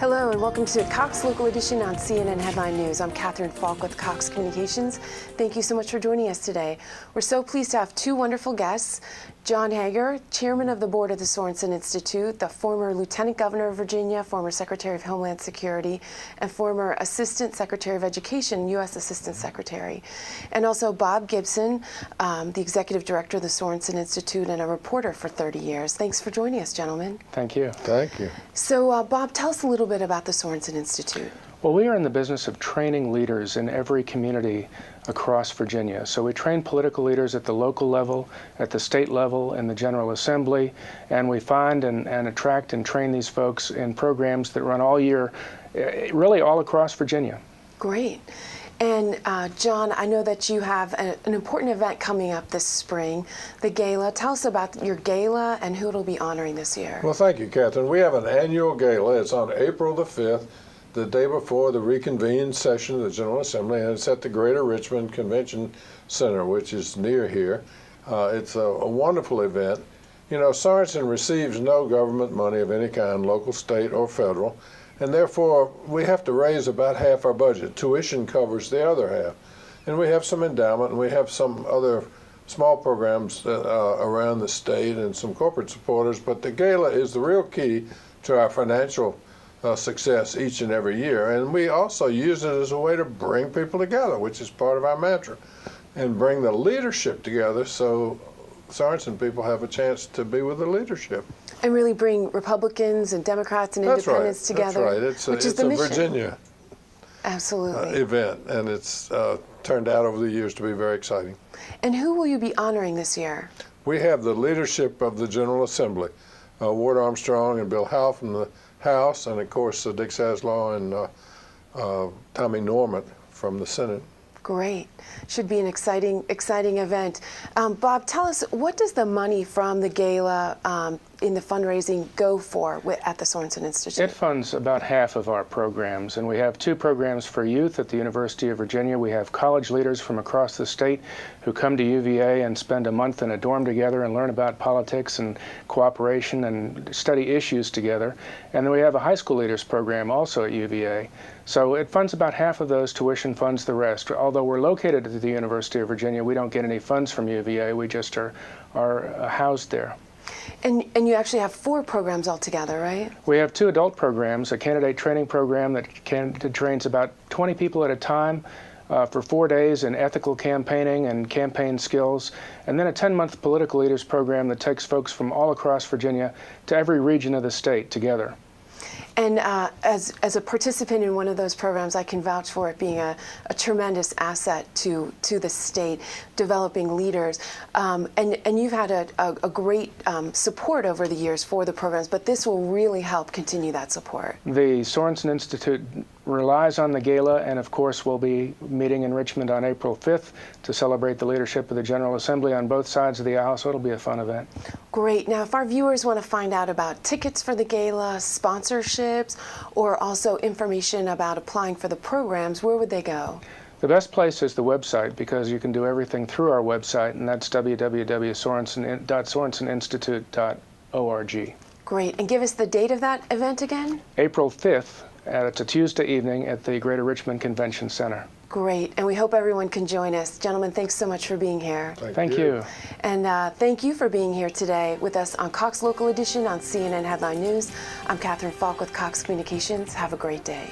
Hello and welcome to Cox Local Edition on CNN Headline News. I'm Catherine Falk with Cox Communications. Thank you so much for joining us today. We're so pleased to have two wonderful guests. John Hager, Chairman of the Board of the Sorensen Institute, the former Lieutenant Governor of Virginia, former Secretary of Homeland Security, and former Assistant Secretary of Education, U.S. Assistant Secretary. And also Bob Gibson, the Executive Director of the Sorensen Institute and a reporter for 30 years. Thanks for joining us, gentlemen. Thank you. Thank you. So, Bob, tell us a little bit about the Sorensen Institute. Well, we are in the business of training leaders in every community across Virginia. So we train political leaders at the local level, at the state level, in the General Assembly, and we find and attract and train these folks in programs that run all year, really all across Virginia. Great. And John, I know that you have an important event coming up this spring, the Gala. Tell us about your Gala and who it'll be honoring this year. Well, thank you, Catherine. We have an annual Gala. It's on April the 5th, the day before the reconvened session of the General Assembly, and it's at the Greater Richmond Convention Center, which is near here. It's a wonderful event. You know, Sorensen receives no government money of any kind, local, state, or federal, and therefore we have to raise about half our budget. Tuition covers the other half. And we have some endowment, and we have some other small programs around the state and some corporate supporters, but the Gala is the real key to our financial success each and every year. And we also use it as a way to bring people together, which is part of our mantra, and bring the leadership together so Sorensen people have a chance to be with the leadership. And really bring Republicans and Democrats and independents together. That's right. It's a Virginia Absolutely. Event, and it's turned out over the years to be very exciting. And who will you be honoring this year? We have the leadership of the General Assembly, Ward Armstrong and Bill Howe from the House, and of course Dick Saslaw and Tommy Norman from the Senate. Great. Should be an exciting event. Bob, tell us, what does the money from the Gala in the fundraising go for at the Sorensen Institute? It funds about half of our programs, and we have two programs for youth at the University of Virginia. We have college leaders from across the state who come to UVA and spend a month in a dorm together and learn about politics and cooperation and study issues together. And then we have a high school leaders program also at UVA. So it funds about half of those, tuition funds the rest. Although we're located at the University of Virginia, we don't get any funds from UVA. We just are housed there. And you actually have 4 programs altogether, right? We have 2 adult programs, a candidate training program that trains about 20 people at a time for 4 days in ethical campaigning and campaign skills, and then a 10-month political leaders program that takes folks from all across Virginia to every region of the state together. And as a participant in one of those programs, I can vouch for it being a tremendous asset to the state, developing leaders. And you've had a great support over the years for the programs, but this will really help continue that support. The Sorensen Institute relies on the Gala, and of course we'll be meeting in Richmond on April 5th to celebrate the leadership of the General Assembly on both sides of the aisle, so it'll be a fun event. Great. Now, if our viewers want to find out about tickets for the Gala, sponsorships, or also information about applying for the programs, where would they go? The best place is the website, because you can do everything through our website, and that's www.sorenseninstitute.org. Great. And give us the date of that event again? April 5th. It's a Tuesday evening at the Greater Richmond Convention Center. Great, and we hope everyone can join us. Gentlemen, thanks so much for being here. Thank you. And thank you for being here today with us on Cox Local Edition on CNN Headline News. I'm Catherine Falk with Cox Communications. Have a great day.